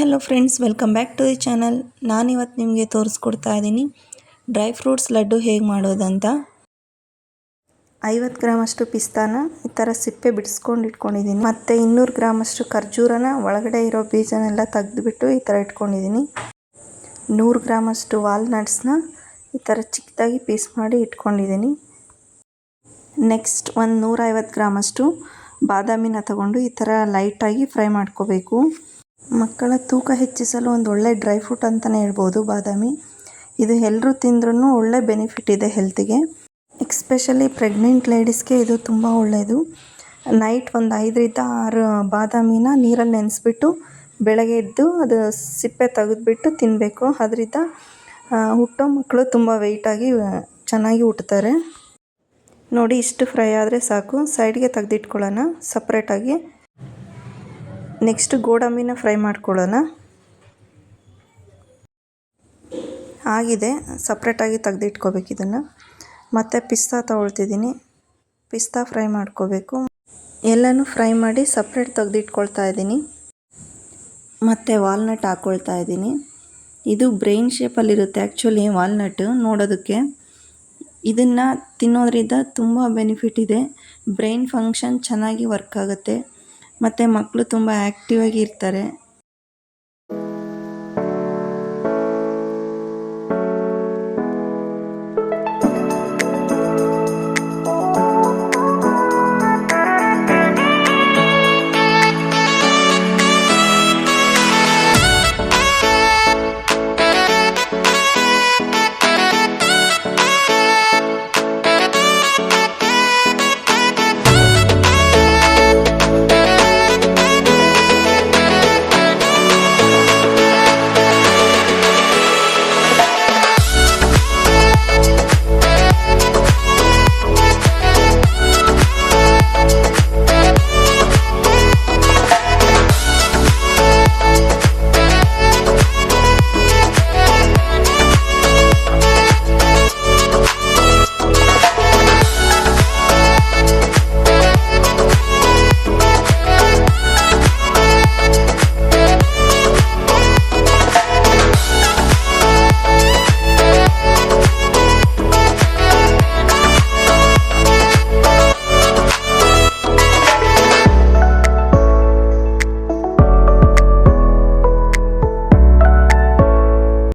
Hello friends, welcome back to the channel. ನಾನಿವತ್ತು ನಿಮಗೆ ತೋರಿಸ್ಕೊಡ್ತಾ ಇದ್ದೀನಿ ಡ್ರೈ ಫ್ರೂಟ್ಸ್ ಲಡ್ಡು ಹೇಗೆ ಮಾಡೋದಂತ. 50 ಗ್ರಾಮಷ್ಟು ಪಿಸ್ತಾನ ಈ ಥರ ಸಿಪ್ಪೆ ಬಿಡಿಸ್ಕೊಂಡು ಇಟ್ಕೊಂಡಿದ್ದೀನಿ. ಮತ್ತು 200 ಗ್ರಾಮಷ್ಟು ಖರ್ಜೂರನ ಒಳಗಡೆ ಇರೋ ಬೀಜನೆಲ್ಲ ತೆಗೆದುಬಿಟ್ಟು ಈ ಥರ ಇಟ್ಕೊಂಡಿದ್ದೀನಿ. 100 ಗ್ರಾಮಷ್ಟು ವಾಲ್ನಟ್ಸ್ನ ಈ ಥರ ಚಿಕ್ಕದಾಗಿ ಪೀಸ್ ಮಾಡಿ ಇಟ್ಕೊಂಡಿದ್ದೀನಿ. ನೆಕ್ಸ್ಟ್ ಒಂದು 150 ಗ್ರಾಮಷ್ಟು ಬಾದಾಮಿನ ತಗೊಂಡು ಈ ಥರ ಲೈಟಾಗಿ ಫ್ರೈ ಮಾಡ್ಕೋಬೇಕು. ಮಕ್ಕಳ ತೂಕ ಹೆಚ್ಚಿಸಲು ಒಂದು ಒಳ್ಳೆ ಡ್ರೈ ಫ್ರೂಟ್ ಅಂತಲೇ ಹೇಳ್ಬೋದು ಬಾದಾಮಿ. ಇದು ಎಲ್ಲರೂ ತಿಂದ್ರೂ ಒಳ್ಳೆ ಬೆನಿಫಿಟ್ ಇದೆ ಹೆಲ್ತಿಗೆ. ಎಕ್ಸ್ಪೆಷಲಿ ಪ್ರೆಗ್ನೆಂಟ್ ಲೇಡೀಸ್ಗೆ ಇದು ತುಂಬ ಒಳ್ಳೆಯದು. ನೈಟ್ ಒಂದು 5ರಿಂದ 6 ಬಾದಾಮಿನ ನೀರಲ್ಲಿ ನೆನೆಸ್ಬಿಟ್ಟು ಬೆಳಗ್ಗೆ ಎದ್ದು ಅದು ಸಿಪ್ಪೆ ತೆಗೆದುಬಿಟ್ಟು ತಿನ್ನಬೇಕು. ಅದರಿಂದ ಹುಟ್ಟೋ ಮಕ್ಕಳು ತುಂಬ ವೆಯ್ಟಾಗಿ ಚೆನ್ನಾಗಿ ಹುಟ್ಟುತ್ತಾರೆ. ನೋಡಿ, ಇಷ್ಟು ಫ್ರೈ ಆದರೆ ಸಾಕು. ಸೈಡ್ಗೆ ತೆಗೆದಿಟ್ಕೊಳ್ಳೋಣ ಸಪ್ರೇಟಾಗಿ. ನೆಕ್ಸ್ಟ್ ಗೋಡಂಬಿನ ಫ್ರೈ ಮಾಡ್ಕೊಳ್ಳೋಣ. ಆಗಿದೆ, ಸಪ್ರೇಟಾಗಿ ತೆಗೆದಿಟ್ಕೋಬೇಕು ಇದನ್ನು. ಮತ್ತು ಪಿಸ್ತಾ ತೊಗೊಳ್ತಿದ್ದೀನಿ. ಪಿಸ್ತಾ ಫ್ರೈ ಮಾಡ್ಕೋಬೇಕು. ಎಲ್ಲನೂ ಫ್ರೈ ಮಾಡಿ ಸಪ್ರೇಟ್ ತೆಗೆದಿಟ್ಕೊಳ್ತಾ ಇದ್ದೀನಿ. ಮತ್ತು ವಾಲ್ನಟ್ ಹಾಕ್ಕೊಳ್ತಾ ಇದ್ದೀನಿ. ಇದು ಬ್ರೈನ್ ಶೇಪಲ್ಲಿರುತ್ತೆ ಆ್ಯಕ್ಚುಲಿ ವಾಲ್ನಟ್ ನೋಡೋದಕ್ಕೆ. ಇದನ್ನು ತಿನ್ನೋದ್ರಿಂದ ತುಂಬ ಬೆನಿಫಿಟ್ ಇದೆ. ಬ್ರೈನ್ ಫಂಕ್ಷನ್ ಚೆನ್ನಾಗಿ ವರ್ಕ್ ಆಗುತ್ತೆ. ಮತ್ತು ಮಕ್ಕಳು ತುಂಬ ಆ್ಯಕ್ಟಿವ್ ಆಗಿ ಇರ್ತಾರೆ.